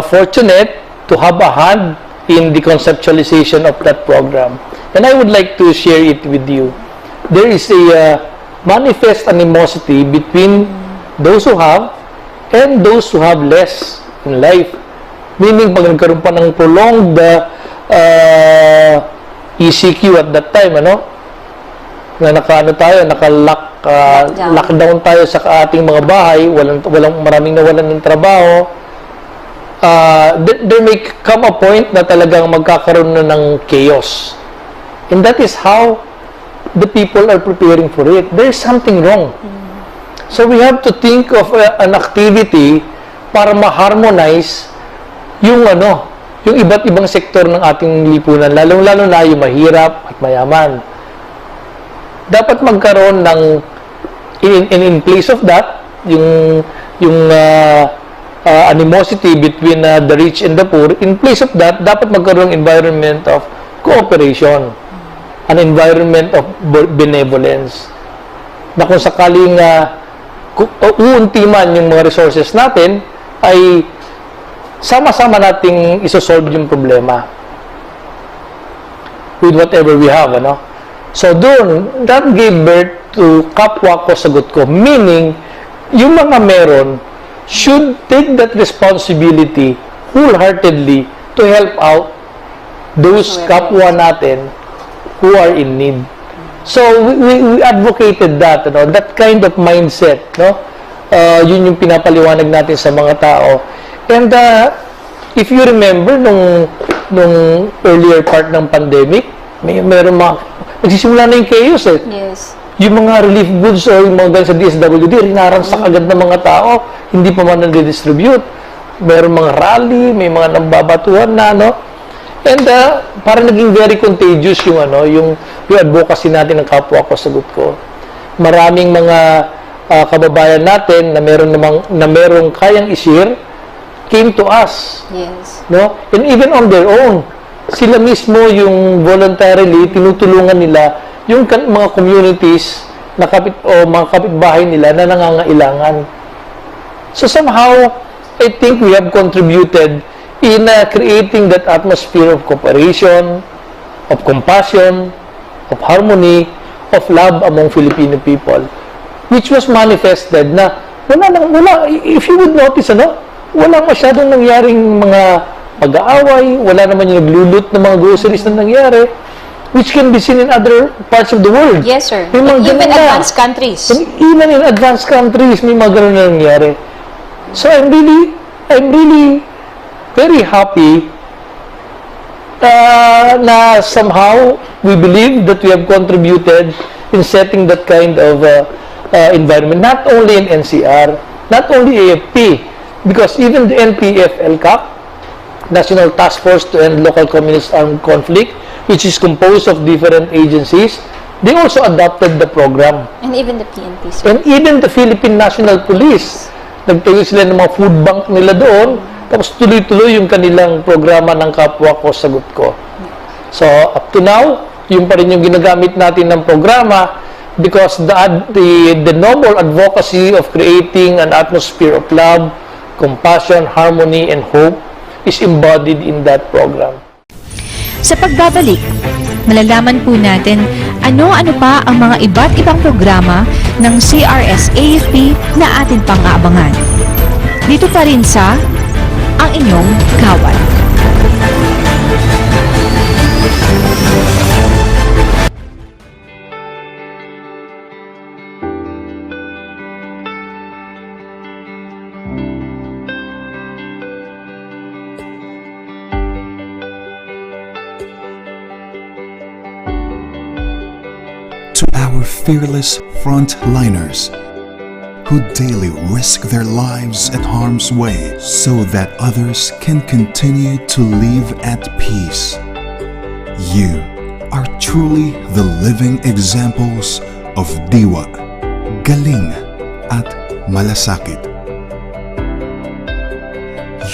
fortunate to have a hand in the conceptualization of that program. And I would like to share it with you. There is a manifest animosity between those who have and those who have less in life. Meaning, pag nagkaroon pa ng prolonged ECQ at that time, na lockdown tayo sa ating mga bahay, maraming nawalan ng trabaho, there may come a point na talagang magkakaroon na ng chaos. And that is how the people are preparing for it. There is something wrong. So we have to think of an activity para ma-harmonize yung iba't ibang sektor ng ating lipunan, lalong-lalo na yung mahirap at mayaman. Dapat magkaroon ng in place of that, yung animosity between the rich and the poor. In place of that, dapat magkaroon ng environment of cooperation, an environment of benevolence, na kung sakaling uunti man yung mga resources natin, ay sama-sama nating isosolve yung problema with whatever we have, So doon, that gave birth to kapwa ko, sagot ko. Meaning, yung mga meron should take that responsibility wholeheartedly to help out those kapwa natin who are in need. So we advocated that, that kind of mindset, yun yung pinapaliwanag natin sa mga tao. And if you remember nung earlier part ng pandemic, meron nagsisimula na yung chaos eh. Yes. Yung mga relief goods o yung mga galing sa DSWD, rinaransak agad ng mga tao, hindi pa man nag-distribute. Meron mga rally, may mga nambabatuhan na, And parang naging very contagious yung advocacy natin ng kapwa ko, sagot ko. Maraming mga kababayan natin na merong kayang i-share came to us. Yes. And even on their own, sila mismo yung voluntarily tinutulungan nila yung mga communities na mga kapitbahay nila na nangangailangan. So somehow, I think we have contributed in creating that atmosphere of cooperation, of compassion, of harmony, of love among Filipino people, which was manifested na if you would notice, wala masyadong nangyaring mga pag-aaway, wala naman yung naglulot ng mga groceries na nangyari, which can be seen in other parts of the world. Yes, sir. Even advanced countries. Even in advanced countries, may mga ganun na nangyari. So I'm really very happy na somehow we believe that we have contributed in setting that kind of environment, not only in NCR, not only AFP, because even the NPF-LCAC, National Task Force to End Local Communist Armed Conflict, which is composed of different agencies, they also adopted the program. And even the PNP, sir. And even the Philippine National Police, nagtayo sila ng mga food bank nila doon, tapos tuloy-tuloy yung kanilang programa ng kapwa ko, sagot ko. So, up to now, yung pa rin yung ginagamit natin ng programa because the noble advocacy of creating an atmosphere of love, compassion, harmony, and hope is embodied in that program. Sa pagbabalik, malalaman po natin ano-ano pa ang mga iba't ibang programa ng CRS-AFP na atin pang aabangan. Dito pa rin sa Ang Inyong Kawal. to our fearless frontliners who daily risk their lives at harm's way so that others can continue to live at peace. You are truly the living examples of diwa, galing, at malasakit.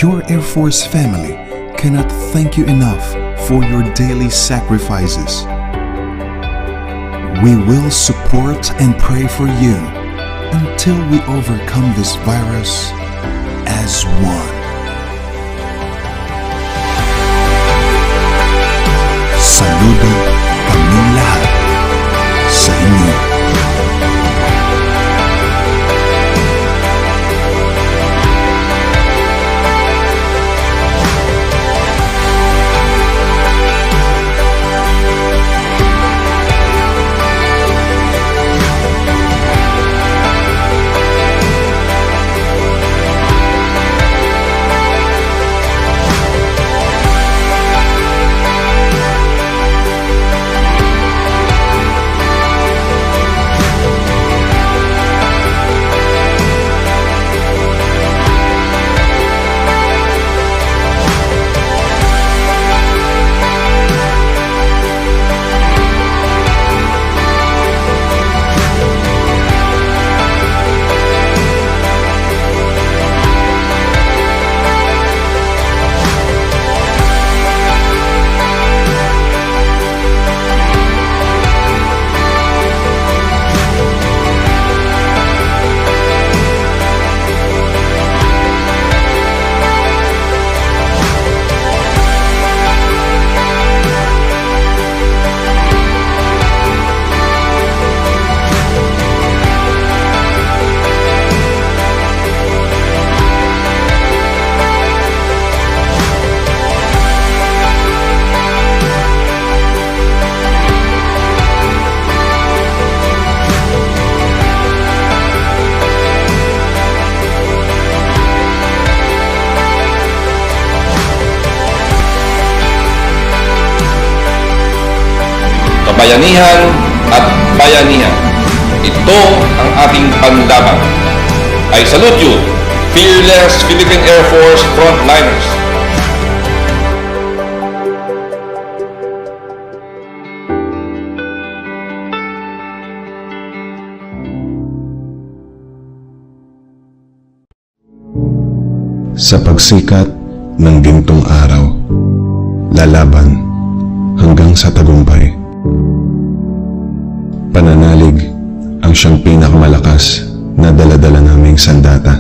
Your Air Force family cannot thank you enough for your daily sacrifices. We will support and pray for you until we overcome this virus as one. Saludo kaming lahat sa inyo. Kabayanihan at bayanihan. Ito ang ating panlaban. I salute you, fearless Philippine Air Force frontliners. Sa pagsikat ng gintong araw, lalaban hanggang sa tagumpay. Pananalig ang siyang pinakamalakas na daladala naming sandata.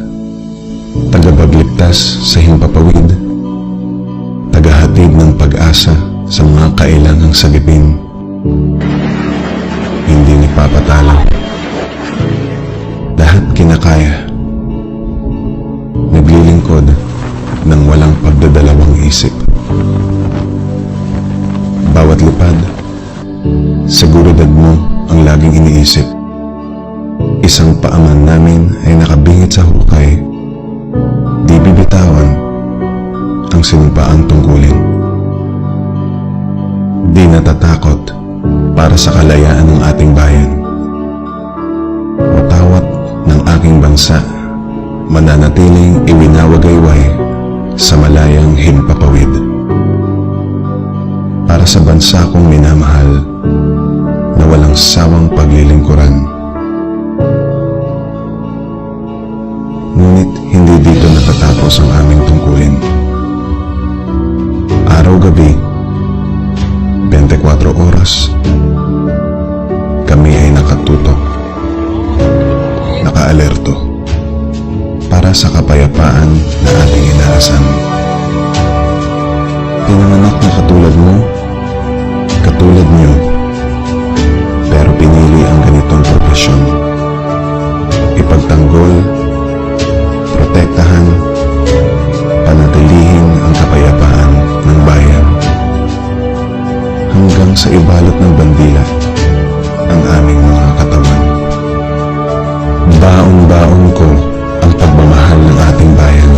Tagapagligtas sa himpapawid. Tagahatid ng pag-asa sa mga kailangang sagipin. Hindi nagpapatalo. Lahat kinakaya. Naglilingkod ng walang pagdadalawang isip. Bawat lipad, seguridad mo ang laging iniisip. Isang paaman namin ay nakabingit sa hukay. Di bibitawan ang sinumpaang tungkulin. Di natatakot para sa kalayaan ng ating bayan. Watawat ng aking bansa, mananatiling iwinawagayway sa malayang himpapawid. Para sa bansa kong minamahal, na walang sawang paglilingkuran. Ngunit hindi dito natatapos ang aming tungkulin. Araw-gabi, 24 oras, kami ay nakatutok, naka-alerto, para sa kapayapaan na ating inaasan. Pinanganak na katulad mo, katulad niyo, pero pinili ang ganitong profesyon. Ipagtanggol, protektahan, panatilihin ang kapayapaan ng bayan. Hanggang sa ibalot ng bandila ang aming mga katawan. Baon-baon ko ang pagmamahal ng ating bayan.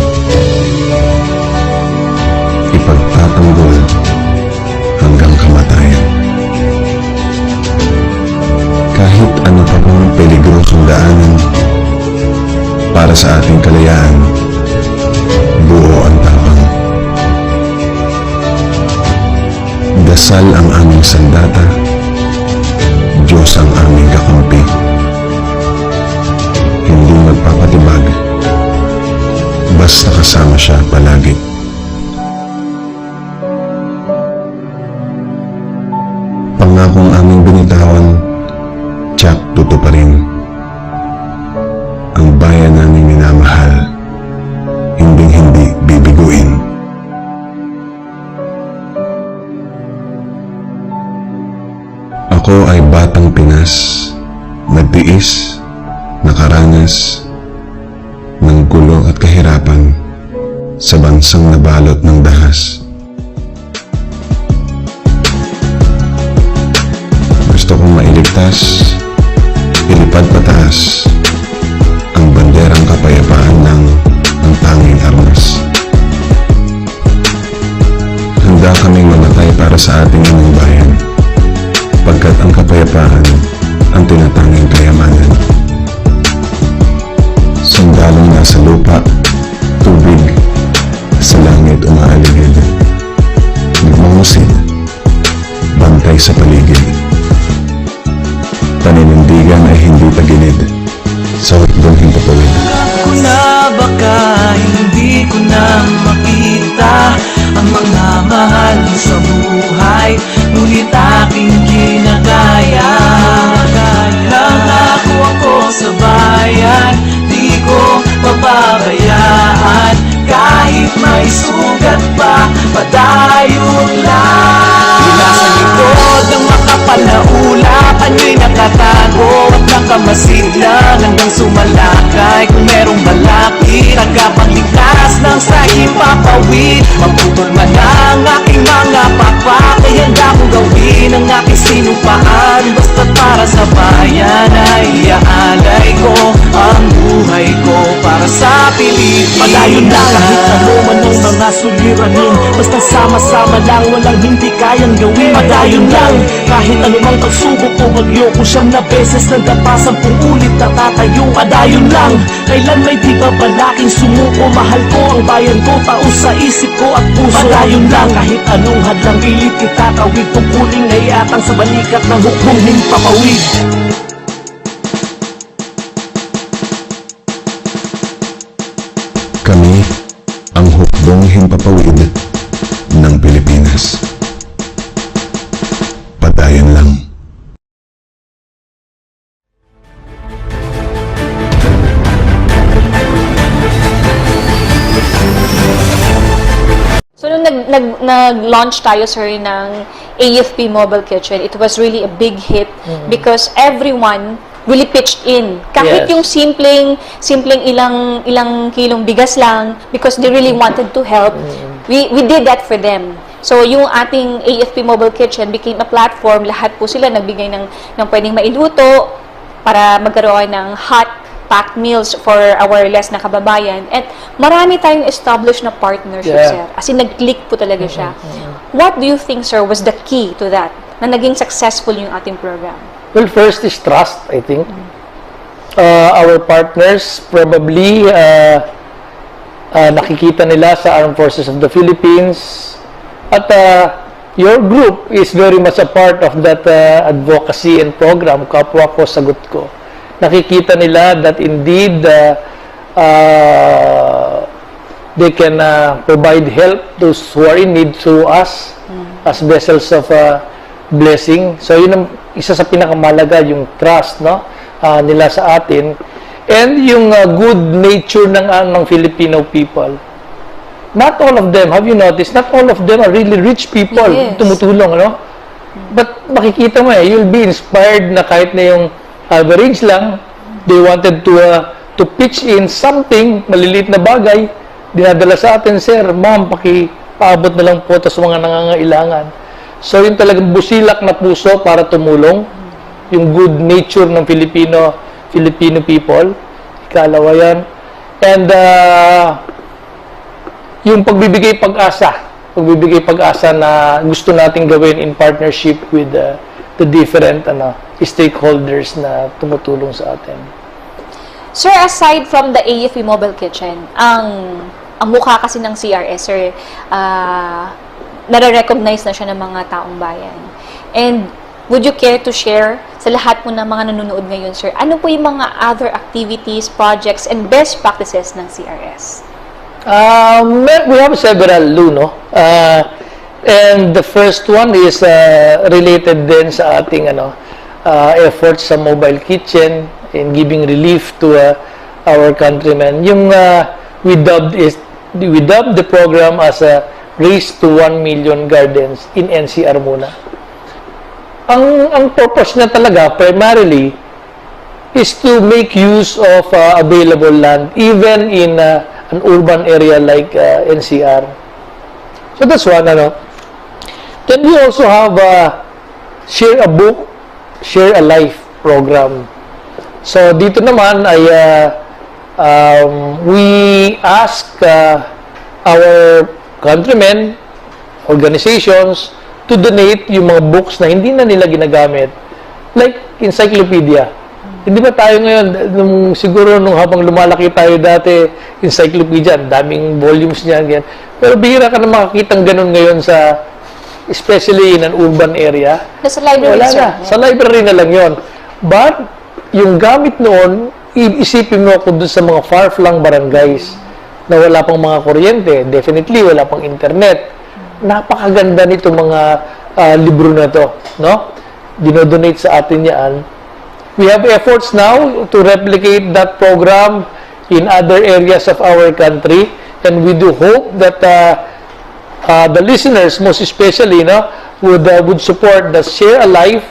Ipagtatanggol para sa ating kalayaan, buo ang tapang. Dasal ang aming sandata, Diyos ang aming kakampi. Hindi magpapatibag, basta kasama siya palagi. Pangakong aming binitawan, tiyak tutuparin. Ang bayan naming minamahal, hindi bibiguin. Ako ay batang Pinas, nagtiis, nakaranas ng gulo at kahirapan sa bansang nabalot ng dahas. Gusto kong mailigtas, ilipad pataas ang banderang kapayapaan ng ang tanging armas. Handa kaming mamatay para sa ating inang bayan, pagkat ang kapayapaan ang tinatanging kayamanan. Sundalong nasa lupa, tubig, sa langit umaaligid. Nagmumusid, bantay sa paligid. Paninindigan ay hindi tagilid, sa hukbong himpapawid. Ko na baka hindi ko na makita ang mga mahal mo sa buhay, ngunit aking kinagaya. Nangako ako sa bayan, di ko pababayaan, kahit may sugat pa, padayon lang. Mula sa likod ng makapal na ulap, ano'y nakatago at nakamasidlan hanggang sumalakay. Kung merong malapit, tagapagligtas ng sahing papawid, maputol man ang aking mga pakpak, ay handa kong gawin ang aking sinupaan. Basta't para sa bayan ay iaalay ko ang buhay ko para sa Pilipinas. Padayon lang kahit ano man ang mga suliranin, basta sama-sama lang, walang hindi kayang gawin. Padayon lang kahit anumang pagsubok o bagyo, kung siyam na beses nandapa, 10 ulit natatayo. Padayon lang, kailan may di ba balaking sumuko, mahal ko ang bayan ko, taos sa isip ko at puso. Padayon lang kahit anong hadlang, pilit kita tawid, tungkuling na iatang sa balikat ng hukbong himpapawid. Kami ang hukbong himpapawid ng Pilipinas. Padayon lang. So, nung nag-launch tayo, sir, ng AFP Mobile Kitchen, it was really a big hit because everyone really pitched in. Kahit yung simpleng ilang kilong bigas lang, because they really wanted to help, we did that for them. So, yung ating AFP Mobile Kitchen became a platform. Lahat po sila nagbigay ng pwedeng mailuto para magkaroon ng hot packed meals for our less na kababayan. At marami tayong established na partnership, sir. As in, nag-click po talaga siya. What do you think, sir, was the key to that, na naging successful yung ating program? Well, first is trust, I think. Our partners probably nakikita nila sa Armed Forces of the Philippines, at your group is very much a part of that advocacy and program, Kapwa Ko, Sagot Ko. Nakikita nila that indeed they can provide help those who are in need through us as vessels of blessing. So yun ang isa sa pinakamalaga, yung trust, no, nila sa atin, and yung good nature ng Filipino people. Not all of them, have you noticed, not all of them are really rich people, tumutulong, no? But makikita mo you'll be inspired na kahit na yung average lang, they wanted to pitch in something, maliliit na bagay, dinadala sa atin, sir, ma'am, paabot na lang po ito sa mga nangangailangan. So, yung talagang busilak na puso para tumulong, yung good nature ng Filipino people, ikalawa yan. And, yung pagbibigay pag-asa na gusto nating gawin in partnership with the different stakeholders na tumutulong sa atin. Sir, aside from the AFP Mobile Kitchen, ang mukha kasi ng CRS, sir, nare-recognize na siya ng mga taong bayan. And would you care to share sa lahat po ng mga nanonood ngayon, sir, ano po yung mga other activities, projects, and best practices ng CRS? We have several, Lou, no? And the first one is related din sa ating efforts sa mobile kitchen in giving relief to our countrymen. Yung we dubbed the program as a Race to 1 Million Gardens in NCR muna. Ang purpose na talaga primarily is to make use of available land even in an urban area like NCR. So that's one. Then we also have Share a Book, Share a Life program. So dito naman ay we ask our countrymen, organizations to donate yung mga books na hindi na nila ginagamit, like encyclopedia. Hindi ba tayo ngayon, siguro nung habang lumalaki tayo dati, encyclopedia, daming volumes niya, ganyan. Pero bihira ka na makakitang ganun ngayon especially in an urban area. Sa library, wala sir. na. Sa library na lang yon. But yung gamit noon, isipin mo kung doon sa mga far-flung barangays na wala pang mga kuryente, definitely wala pang internet. Napakaganda nito mga libro na to, no? Dinodonate sa atin yan. We have efforts now to replicate that program in other areas of our country, and we do hope that the listeners, most especially, would support the Share a Life,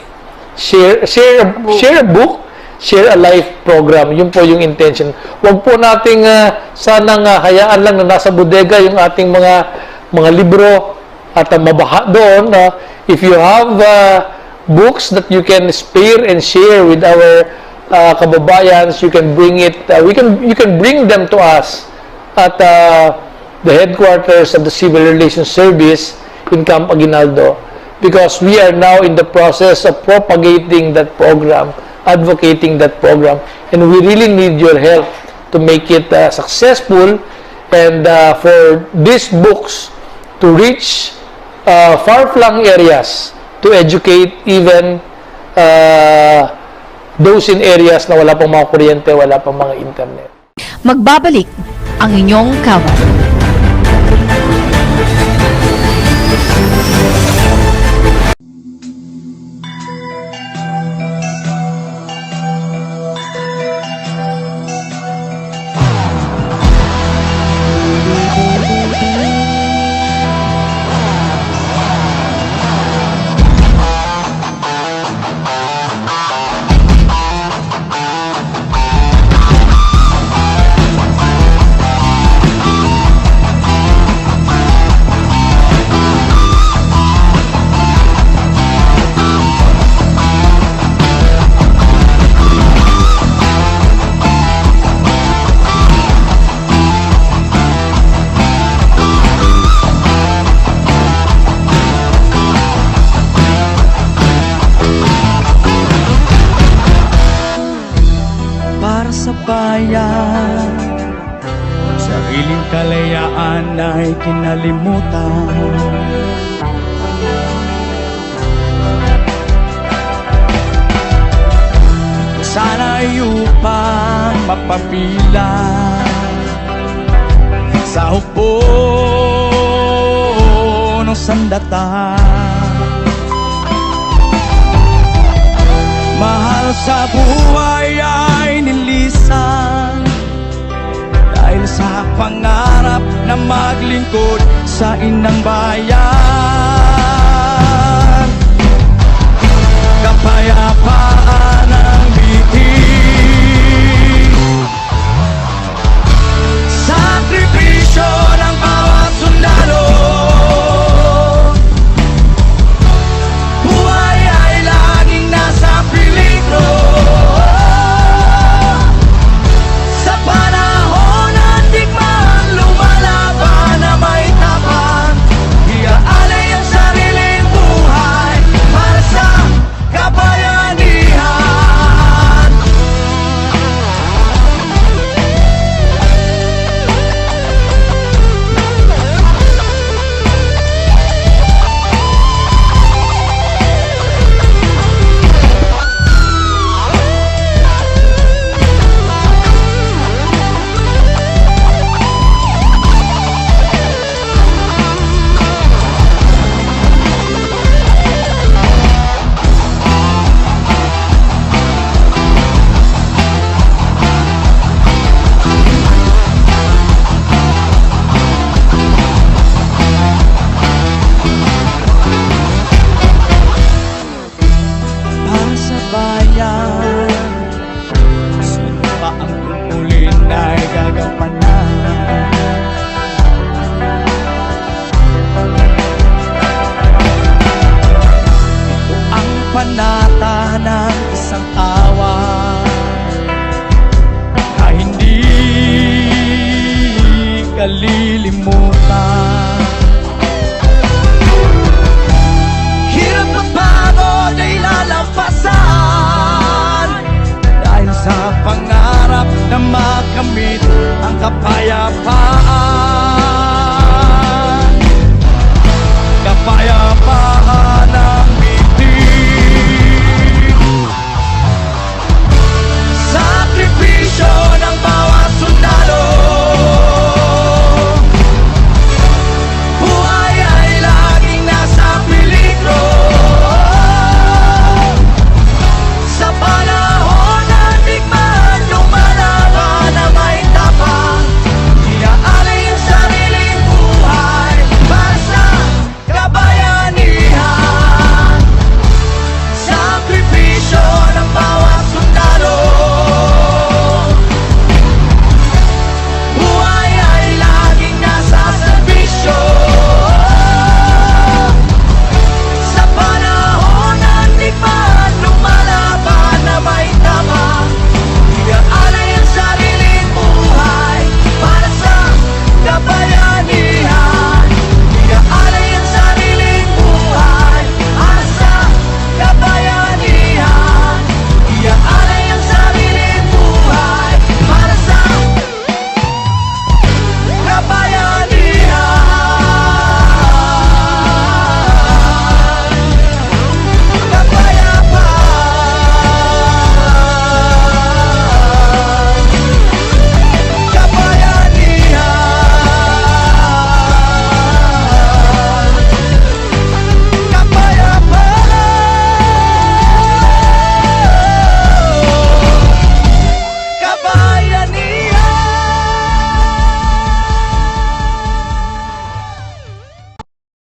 Share a Book, Share a Life program. Yun po yung intention. Huwag po nating sanang hayaan lang na nasa bodega yung ating mga libro at mabaha doon. If you have books that you can spare and share with our kababayans, you can bring it. You can bring them to us at the headquarters of the Civil Relations Service in Camp Aguinaldo, because we are now in the process of propagating that program, advocating that program, and we really need your help to make it successful, and for these books to reach far-flung areas, to educate even those in areas na wala pang mga kuryente, wala pang mga internet. Magbabalik ang inyong kawal. Sa bayan, sariling kalayaan ay kinalimutan. Sana'y upang mapapila sa hukbo ng sandata. Mahal sa buhay ay nilisan dahil sa pangarap na maglingkod sa inang bayan. Kapayapaan ang bihig, sakripisyo ng bawat sundalo. Buhay ay laging nasa peligro. Sa panahon ng digmaan, lumalaban na may tapat, iaalay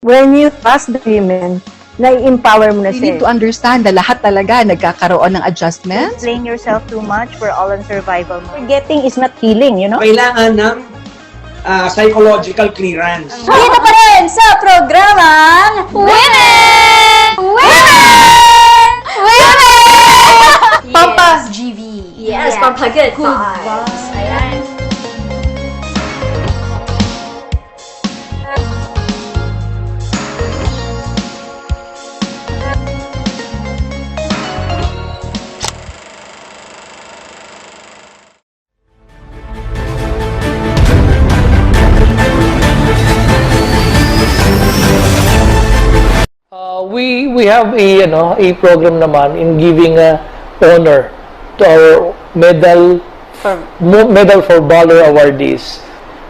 when you trust the women, na-empower mo na You siya. need to understand na lahat talaga nagkakaroon ng adjustments. Blame yourself too much, we're all in survival mode. Forgetting is not healing, you know? Kailangan ng psychological clearance. Dito pa rin sa programang Women! Women! Women! Pampa GV. Yes, Pampa Good Vibes. Ayan. We have a program naman in giving honor to our medal for valor awardees.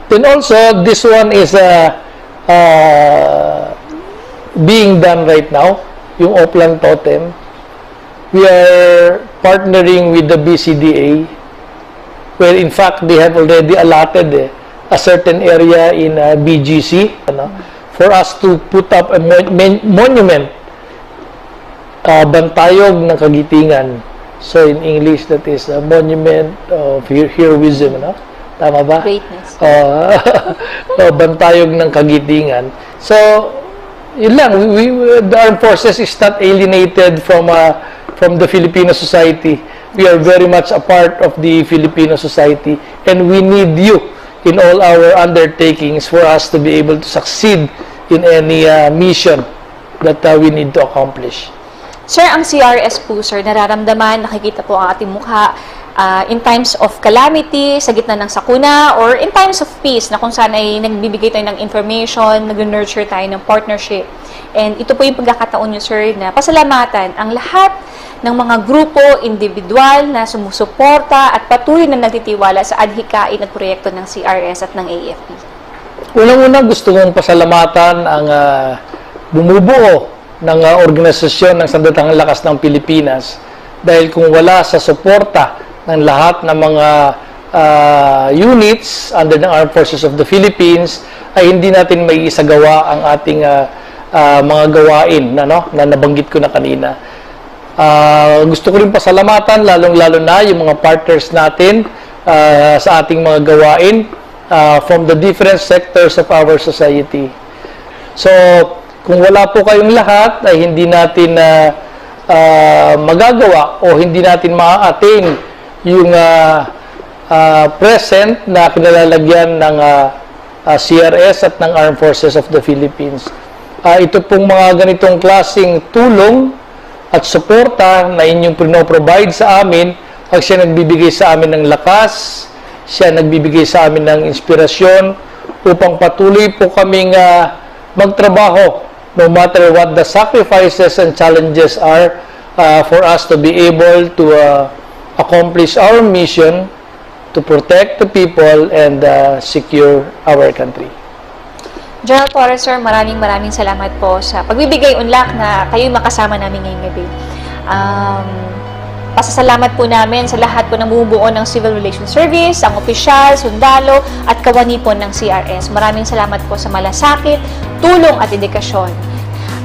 Then also this one is being done right now, yung Oplan Totem. We are partnering with the BCDA, where in fact they have already allotted a certain area in BGC, for us to put up a monument, bantayog ng kagitingan. So in English, that is a monument of heroism, tama ba? Greatness. Bantayog ng kagitingan. So yun lang, the armed forces is not alienated from the Filipino society. We are very much a part of the Filipino society, and we need you in all our undertakings for us to be able to succeed in any mission that we need to accomplish. Sir, ang CRS po, sir, nararamdaman, nakikita po ang ating mukha in times of calamity, sa gitna ng sakuna, or in times of peace, na kung saan ay nagbibigay tayo ng information, nag-nurture tayo ng partnership. And ito po yung pagkakataon nyo, sir, na pasalamatan ang lahat ng mga grupo, individual na sumusuporta at patuloy na nagtitiwala sa adhikain at proyekto ng CRS at ng AFP. Unang-una, gusto kong pasalamatan ang bumubuo ng organisasyon ng Sandatahang Lakas ng Pilipinas, dahil kung wala sa suporta ng lahat ng mga units under the Armed Forces of the Philippines, ay hindi natin may isagawa ang ating mga gawain na nabanggit ko na kanina. Gusto ko rin pasalamatan lalong-lalo na yung mga partners natin sa ating mga gawain from the different sectors of our society. So, kung wala po kayong lahat, ay hindi natin magagawa o hindi natin ma-attain yung present na kinalalagyan ng CRS at ng Armed Forces of the Philippines. Ito pong mga ganitong klaseng tulong at suporta na inyong provide sa amin, pag siya nagbibigay sa amin ng lakas, siya nagbibigay sa amin ng inspirasyon upang patuloy po kaming magtrabaho no matter what the sacrifices and challenges are, for us to be able to accomplish our mission to protect the people and secure our country. General Torres, sir, maraming salamat po sa pagbibigay unlak na kayo'y makasama namin ngayong gabi. Pasasalamat po namin sa lahat po ng bumubuo ng Civil Relations Service, ang opisyal, sundalo, at kawani po ng CRS. Maraming salamat po sa malasakit, tulong at dedikasyon.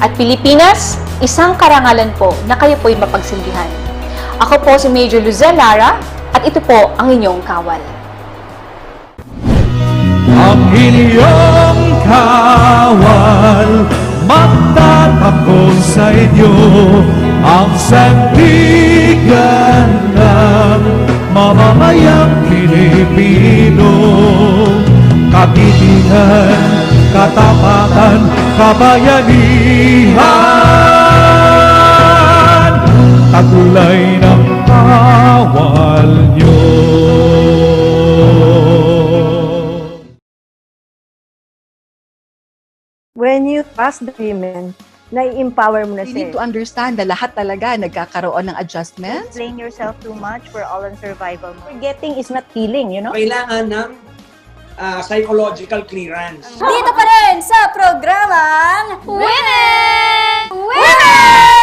At Pilipinas, isang karangalan po na kayo po'y mapagsilbihan. Ako po si Major Luzelle Lara, at ito po ang inyong kawal. Ang inyong kawal, magtatakbo sa inyo, ang sandigan ng mamamayang Pilipino. Kagitingan, katapatan, kabayanihan, taglay ng kawal nyo. When you trust the women, na-empower mo na You siya. need to understand na lahat talaga nagkakaroon ng adjustments. Blame yourself too much, we're all in survival mode. Forgetting is not healing, you know? Kailangan ng psychological clearance. Dito pa rin sa programang Women! Women!